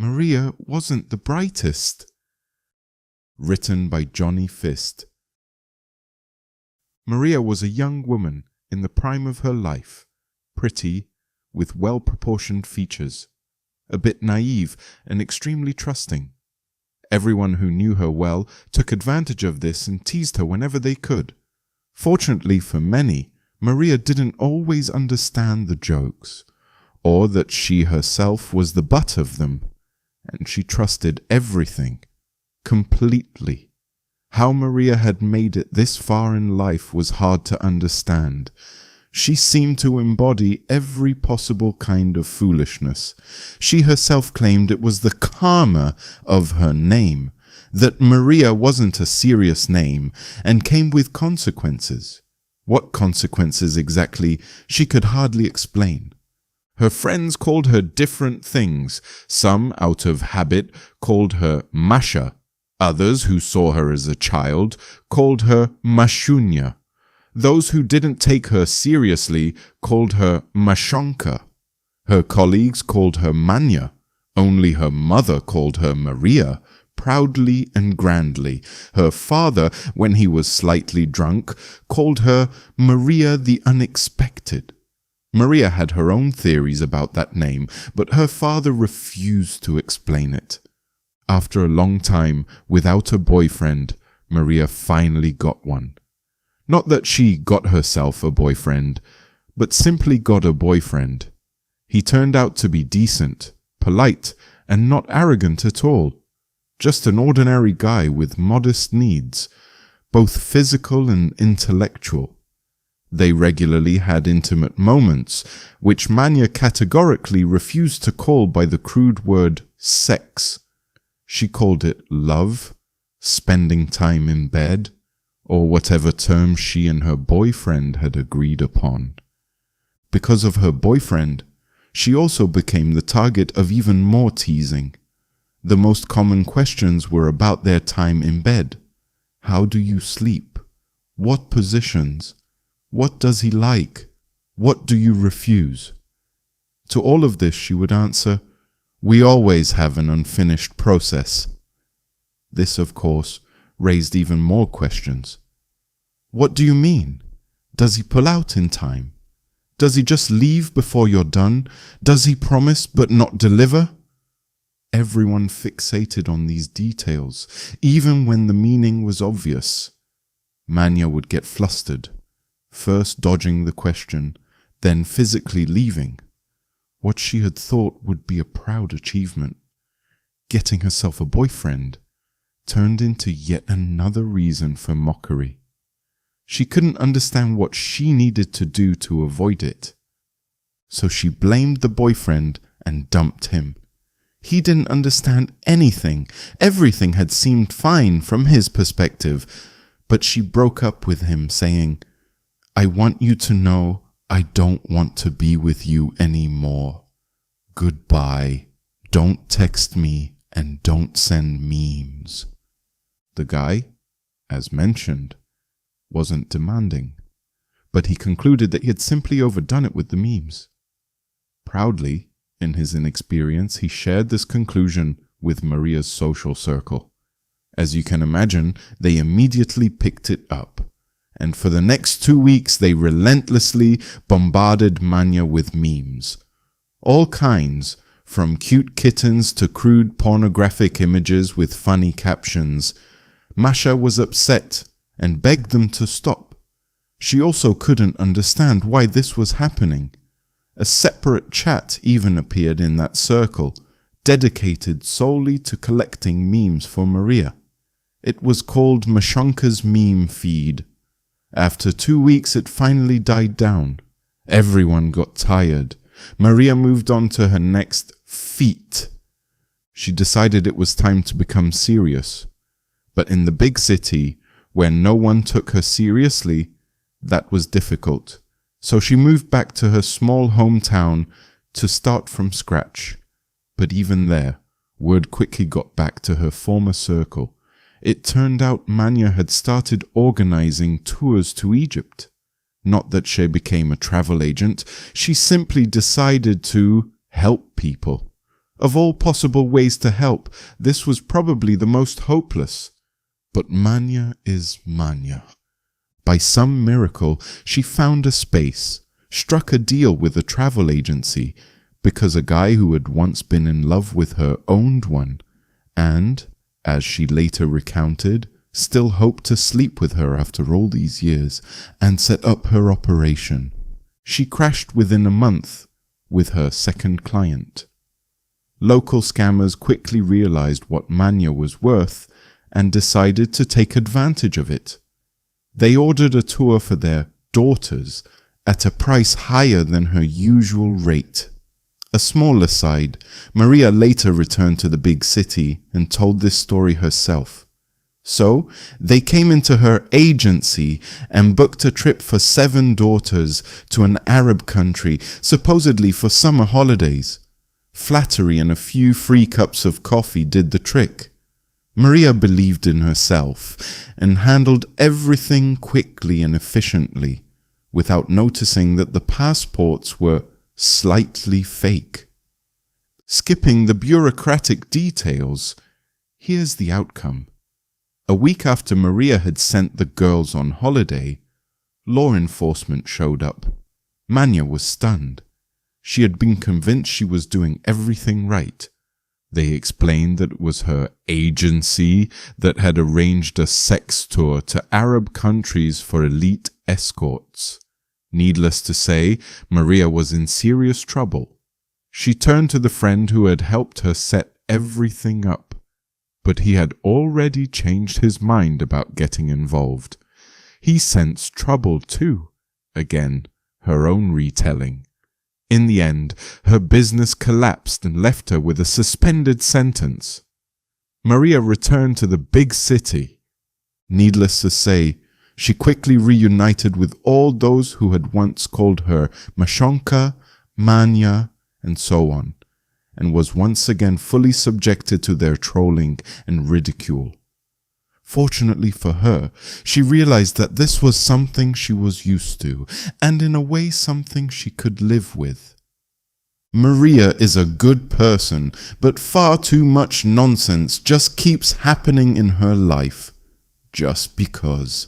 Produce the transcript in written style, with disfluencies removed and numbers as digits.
Maria wasn't the brightest. Written by Johnny Fist. Maria was a young woman in the prime of her life, pretty, with well-proportioned features, a bit naive and extremely trusting. Everyone who knew her well took advantage of this and teased her whenever they could. Fortunately for many, Maria didn't always understand the jokes, or that she herself was the butt of them, and she trusted everything, completely. How Maria had made it this far in life was hard to understand. She seemed to embody every possible kind of foolishness. She herself claimed it was the karma of her name, that Maria wasn't a serious name and came with consequences. What consequences exactly, she could hardly explain. Her friends called her different things. Some, out of habit, called her Masha. Others, who saw her as a child, called her Mashunya. Those who didn't take her seriously called her Mashonka. Her colleagues called her Manya. Only her mother called her Maria, proudly and grandly. Her father, when he was slightly drunk, called her Maria the Unexpected. Maria had her own theories about that name, but her father refused to explain it. After a long time without a boyfriend, Maria finally got one. Not that she got herself a boyfriend, but simply got a boyfriend. He turned out to be decent, polite, and not arrogant at all. Just an ordinary guy with modest needs, both physical and intellectual. They regularly had intimate moments, which Manya categorically refused to call by the crude word sex. She called it love, spending time in bed, or whatever term she and her boyfriend had agreed upon. Because of her boyfriend, she also became the target of even more teasing. The most common questions were about their time in bed. How do you sleep? What positions? What does he like? What do you refuse? To all of this she would answer, "We always have an unfinished process." This, of course, raised even more questions. What do you mean? Does he pull out in time? Does he just leave before you're done? Does he promise but not deliver? Everyone fixated on these details, even when the meaning was obvious. Manya would get flustered, first dodging the question, then physically leaving. What she had thought would be a proud achievement, getting herself a boyfriend, turned into yet another reason for mockery. She couldn't understand what she needed to do to avoid it. So she blamed the boyfriend and dumped him. He didn't understand anything. Everything had seemed fine from his perspective, but she broke up with him, saying, "I want you to know I don't want to be with you anymore. Goodbye. Don't text me and don't send memes." The guy, as mentioned, wasn't demanding, but he concluded that he had simply overdone it with the memes. Proudly, in his inexperience, he shared this conclusion with Maria's social circle. As you can imagine, they immediately picked it up, and for the next 2 weeks they relentlessly bombarded Manya with memes. All kinds, from cute kittens to crude pornographic images with funny captions. Masha was upset and begged them to stop. She also couldn't understand why this was happening. A separate chat even appeared in that circle, dedicated solely to collecting memes for Maria. It was called Mashonka's Meme Feed. After 2 weeks it finally died down. Everyone got tired. Maria moved on to her next feat. She decided it was time to become serious. But in the big city, where no one took her seriously, that was difficult. So she moved back to her small hometown to start from scratch. But even there, word quickly got back to her former circle. It turned out Manya had started organizing tours to Egypt. Not that she became a travel agent, she simply decided to help people. Of all possible ways to help, this was probably the most hopeless. But Manya is Manya. By some miracle, she found a space, struck a deal with a travel agency, because a guy who had once been in love with her owned one, and, as she later recounted, still hoped to sleep with her after all these years and set up her operation. She crashed within a month with her second client. Local scammers quickly realized what Manya was worth and decided to take advantage of it. They ordered a tour for their daughters at a price higher than her usual rate. A small aside, Maria later returned to the big city and told this story herself. So, they came into her agency and booked a trip for 7 daughters to an Arab country, supposedly for summer holidays. Flattery and a few free cups of coffee did the trick. Maria believed in herself and handled everything quickly and efficiently, without noticing that the passports were slightly fake. Skipping the bureaucratic details, here's the outcome. A week after Maria had sent the girls on holiday, law enforcement showed up. Manya was stunned. She had been convinced she was doing everything right. They explained that it was her agency that had arranged a sex tour to Arab countries for elite escorts. Needless to say, Maria was in serious trouble. She turned to the friend who had helped her set everything up, but he had already changed his mind about getting involved. He sensed trouble too. Again, her own retelling. In the end, her business collapsed and left her with a suspended sentence. Maria returned to the big city. Needless to say, she quickly reunited with all those who had once called her Mashonka, Manya, and so on, and was once again fully subjected to their trolling and ridicule. Fortunately for her, she realized that this was something she was used to, and in a way something she could live with. Maria is a good person, but far too much nonsense just keeps happening in her life, just because.